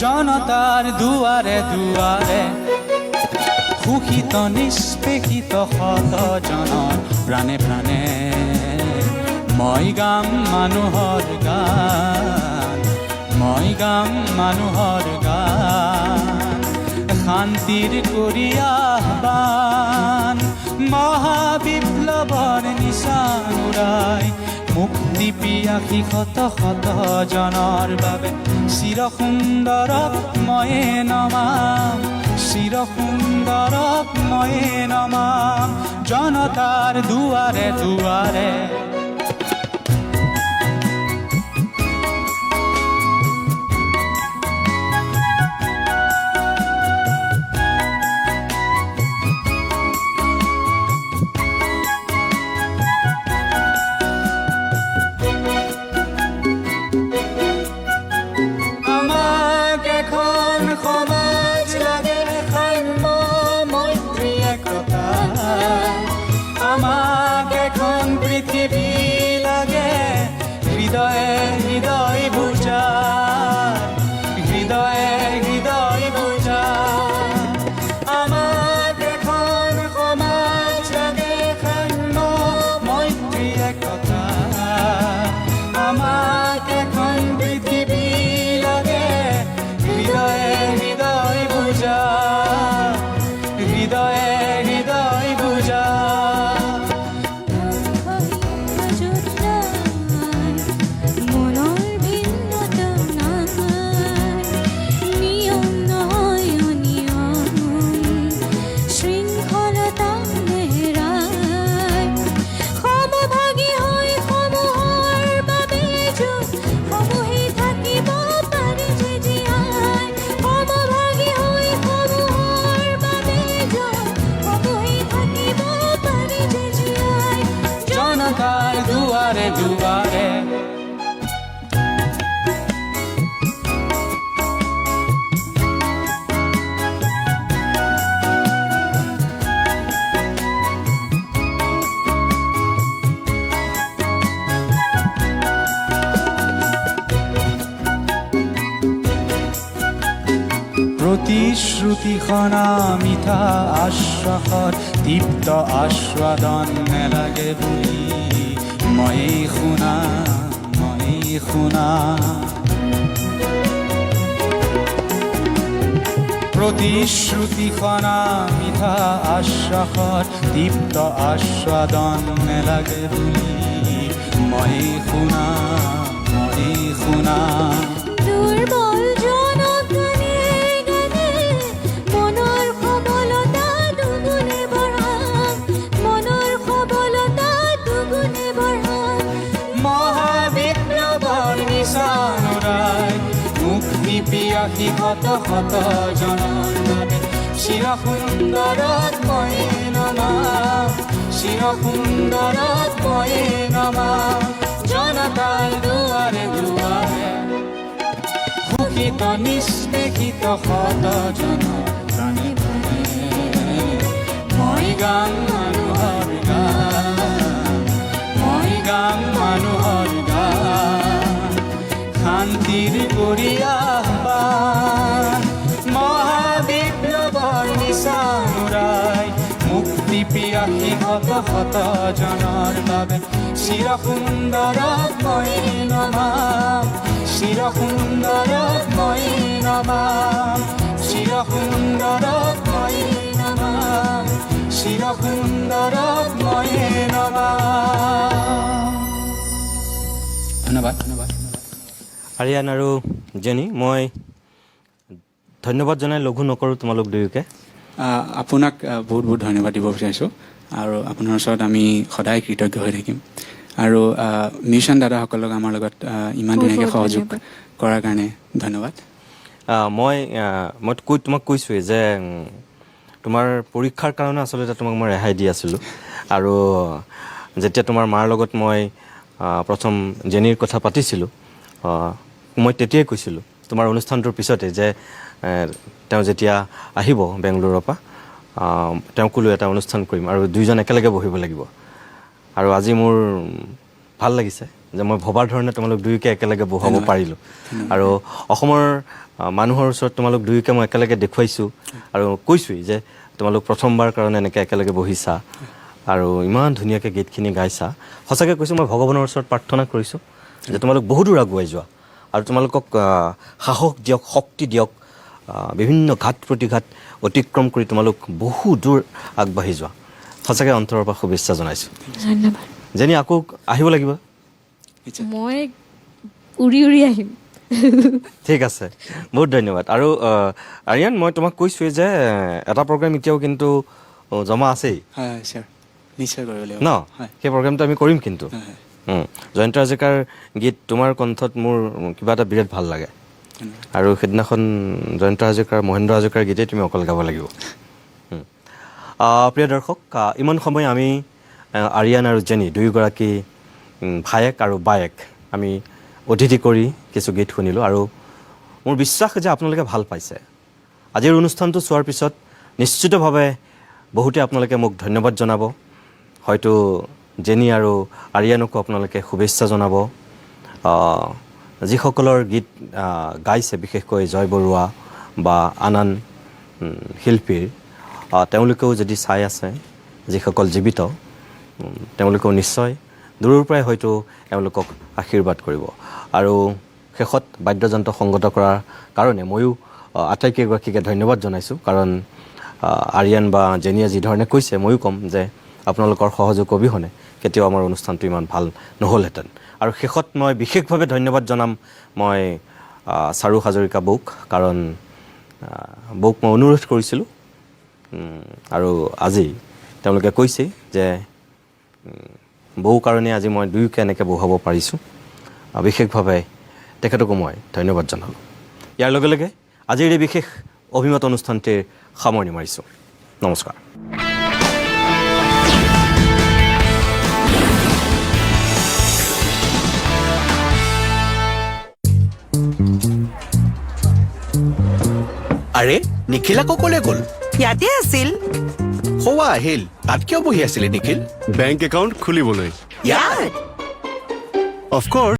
জনতাৰ দুয়াৰে দুয়াৰে সুখিত নিষ্পেষিত শত জনৰ প্ৰাণে প্ৰাণে মই গাম মানুহৰ গান, মই গাম মানুহৰ গান, শান্তিৰ কৰি আহ্বান, মহাবিপ্লৱৰ নিচান উৰাই মুক্তি পিয়াসী শত শত জনৰ বাবে চিৰ সুন্দৰক ময়ে নমাম, চিৰ সুন্দৰক ময়ে নমাম জনতাৰ দুৱাৰে দুৱাৰে। হৃদয়ে হৃদয় বুজা, হৃদয়ে হৃদয় বুজা, আমাক এখন সমাজ লাগে সাম্য মৈত্ৰী একতা, আমাক এখন পৃথিৱী লাগে হৃদয়ে হৃদয় বুজা, হৃদয়ে হৃদয় বুজা। দুৱাৰে দুৱাৰে প্ৰতিশ্ৰুতিখনা মিঠা আশ্বাসত তৃপ্ত আস্বাদন নেলাগে বুলি ময়ে শুনা, ময়ে শুনা প্ৰতিশ্ৰুতিখনা মিঠা আশ্বাসত তৃপ্ত আস্বাদন নেলাগে বুলি ময়ে শুনা, ময়ে শুনা। পিয়াসী শত শত জনৰ বাবে চিৰ সুন্দৰত ময়ে নমাম, চিৰ সুন্দৰত ময়ে নমাম জনতাৰ দুৱাৰে দুৱাৰে সুখিত নিষ্পেষিত শত জনৰ প্ৰাণে প্ৰাণে মই গাম মানুহৰ গান, মই গাম মানুহৰ গান, শান্তিৰ কৰি আহ্বান, মহাবিপ্লৱৰ নিচান উৰাই মুক্তি পিয়াসী শত শত জনৰ বাবে চিৰ সুন্দৰক ময়ে নমাম, চিৰ সুন্দৰক ময়ে নমাম, চিৰ সুন্দৰক ময়ে নমাম, চিৰ সুন্দৰক ময়ে নমাম। ধন্যবাদ ধন্যবাদ। আৰিয়ান আৰু জেনি, মই ধন্যবাদ জনাই লঘু নকৰোঁ তোমালোক দুয়োকে। আপোনাক বহুত বহুত ধন্যবাদ দিব বিচাৰিছোঁ আৰু আপোনাৰ ওচৰত আমি সদায় কৃতজ্ঞ হৈ থাকিম আৰু মিউজিচিয়ান দাদাসকলক আমাৰ লগত ইমান ধুনীয়াকৈ সহযোগ কৰাৰ কাৰণে ধন্যবাদ। মই তোমাক কৈছোঁৱেই যে তোমাৰ পৰীক্ষাৰ কাৰণে আচলতে তোমাক মই ৰেহাই দি আছিলোঁ আৰু যেতিয়া তোমাৰ মাৰ লগত মই প্ৰথম জেনিৰ কথা পাতিছিলোঁ মই তেতিয়াই কৈছিলোঁ তোমাৰ অনুষ্ঠানটোৰ পিছতে যে তেওঁ যেতিয়া আহিব বেংগলোৰৰ পৰা তেওঁকো লৈ এটা অনুষ্ঠান কৰিম আৰু দুইজন একেলগে বহিব লাগিব। আৰু আজি মোৰ ভাল লাগিছে যে মই ভবাৰ ধৰণে তোমালোক দুয়োকে একেলগে বহাব পাৰিলোঁ আৰু অসমৰ মানুহৰ ওচৰত তোমালোক দুয়োকে মই একেলগে দেখুৱাইছোঁ আৰু কৈছোঁৱেই যে তোমালোক প্ৰথমবাৰ কাৰণে এনেকৈ একেলগে বহিছা আৰু ইমান ধুনীয়াকৈ গীতখিনি গাইছা সঁচাকৈ কৈছোঁ মই ভগৱানৰ ওচৰত প্ৰাৰ্থনা কৰিছোঁ যে তোমালোক বহু দূৰ আগুৱাই যোৱা আৰু তোমালোকক সাহস দিয়ক শক্তি দিয়ক বিভিন্ন ঘাত প্ৰতিঘাত অতিক্ৰম কৰি তোমালোক বহু দূৰ আগবাঢ়ি যোৱা সঁচাকৈ অন্তৰৰ পৰা শুভেচ্ছা জনাইছোঁ ধন্যবাদ যেনি আকৌ আহিব লাগিব মই উৰি উৰি আহিম ঠিক আছে বহুত ধন্যবাদ আৰু আৰিয়ান মই তোমাক কৈছোঁৱেই যে এটা প্ৰগ্ৰেম এতিয়াও কিন্তু জমা আছেই হয় হয় ছাৰ নিশ্চয় কৰিব লাগিব ন হয় সেই প্ৰগ্ৰেমটো আমি কৰিম কিন্তু হয় হয় জয়ন্ত হাজৰিকাৰ গীত তোমাৰ কণ্ঠত মোৰ কিবা এটা বিৰাট ভাল লাগে ধন্যবাদ আৰু সেইদিনাখন জয়ন্ত হাজৰিকাৰ মহেন্দ্ৰ হাজৰিকাৰ গীতেই তুমি অকল গাব লাগিব প্ৰিয় দৰ্শক ইমান সময় আমি আৰিয়ান আৰু জেনি দুয়োগৰাকী ভায়েক আৰু বায়েক আমি অতিথি কৰি কিছু গীত শুনিলোঁ আৰু মোৰ বিশ্বাস যে আপোনালোকে ভাল পাইছে আজিৰ অনুষ্ঠানটো চোৱাৰ পিছত নিশ্চিতভাৱে বহুতে আপোনালোকে মোক ধন্যবাদ জনাব হয়তো জেনি আৰু আৰিয়ানকো আপোনালোকে শুভেচ্ছা জনাব যিসকলৰ গীত গাইছে বিশেষকৈ জয় বৰুৱা বা আন আন শিল্পীৰ তেওঁলোকেও যদি চাই আছে যিসকল জীৱিত তেওঁলোকেও নিশ্চয় দূৰৰ পৰাই হয়তো এওঁলোকক আশীৰ্বাদ কৰিব আৰু শেষত বাদ্যযন্ত্ৰ সংগত কৰাৰ কাৰণে ময়ো আটাইকেইগৰাকীকে ধন্যবাদ জনাইছোঁ কাৰণ আৰিয়ান বা জেনিয়ে যিধৰণে কৈছে ময়ো ক'ম যে আপোনালোকৰ সহযোগ অবিহনে কেতিয়াও আমাৰ অনুষ্ঠানটো ইমান ভাল নহ'লহেঁতেন আৰু শেষত মই বিশেষভাৱে ধন্যবাদ জনাম মই চাৰু হাজৰিকা বৌক কাৰণ বৌক মই অনুৰোধ কৰিছিলোঁ আৰু আজি তেওঁলোকে কৈছে যে বৌ কাৰণে আজি মই দুয়োকে এনেকৈ বহাব পাৰিছোঁ বিশেষভাৱে তেখেতকো মই ধন্যবাদ জনালোঁ ইয়াৰ লগে লগে আজিৰ এই বিশেষ অভিমত অনুষ্ঠানটিৰ সামৰণি মাৰিছোঁ নমস্কাৰ আৰে নিখিল আকৌ ক'লে গ'ল ইয়াতে আছিল সৌৱা আহিল তাত কিয় বহি আছিলে নিখিল বেংক একাউণ্ট খুলিবলৈ ইয়াত অফক'ৰ্ছ